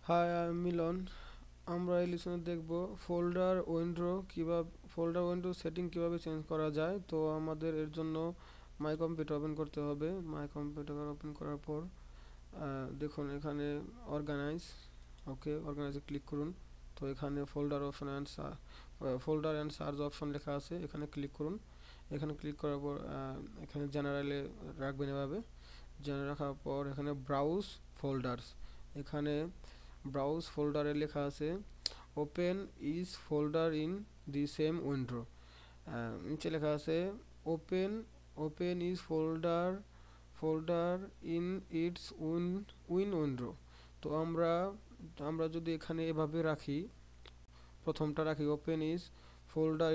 High, আমি মিলন। আমরা এই লিসনে দেখব ফোল্ডার উইন্ডো সেটিং কিভাবে চেঞ্জ করা যায়। তো আমাদের এর জন্য মাই কম্পিউটার ওপেন করতে হবে। মাই কম্পিউটার ওপেন করার পর দেখুন এখানে অর্গানাইজ, ওকে অর্গানাইজে ক্লিক করুন। তো এখানে ফোল্ডার অ্যান্ড সার্চ অপশন লেখা আছে, এখানে ক্লিক করুন। এখানে ক্লিক করার পর এখানে জেনারেলে রাখবেন এভাবে। জেনারেল রাখার পর এখানে ব্রাউজ ফোল্ডার্স, এখানে ব্রাউজ ফোল্ডারে লেখা আছে open is folder in the same window. নিচে লেখা আছে open open is folder in it's window. তো আমরা যদি এখানে এভাবে রাখি, প্রথমটা রাখি open is folder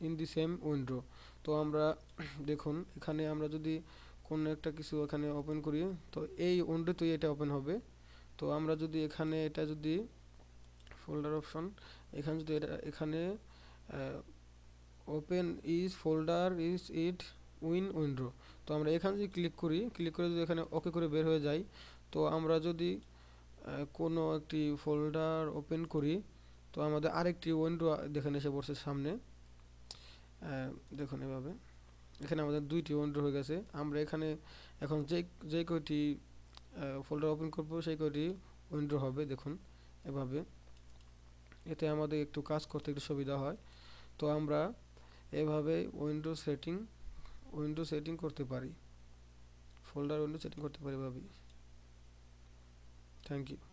in the same window. তো আমরা দেখুন এখানে আমরা যদি কোনো একটা কিছু এখানে ওপেন করি, তো এই উইন্ডোতেই এটা ওপেন হবে। তো আমরা যদি এখানে এটা যদি ফোল্ডার অপশন, এখানে যদি এখানে open is folder is it window, তো আমরা এখানে যদি ক্লিক করে যদি এখানে ওকে করে বের হয়ে যাই, তো আমরা যদি কোনো একটি ফোল্ডার ওপেন করি, তো আমাদের আরেকটি উইন্ডো দেখেন এসে পড়ছে সামনে। দেখুন এভাবে এখানে আমাদের দুইটি উইন্ডো হয়ে গেছে। আমরা এখানে এখন যে কয়টি ফোল্ডার ওপেন করব সেই কয়টি উইন্ডো হবে দেখুন এভাবে। এতে আমাদের একটু কাজ করতে একটু সুবিধা হয়। তো আমরা এভাবে উইন্ডো সেটিং করতে পারি, ফোল্ডার উইন্ডো সেটিং করতে পারি এভাবেই। Thank you.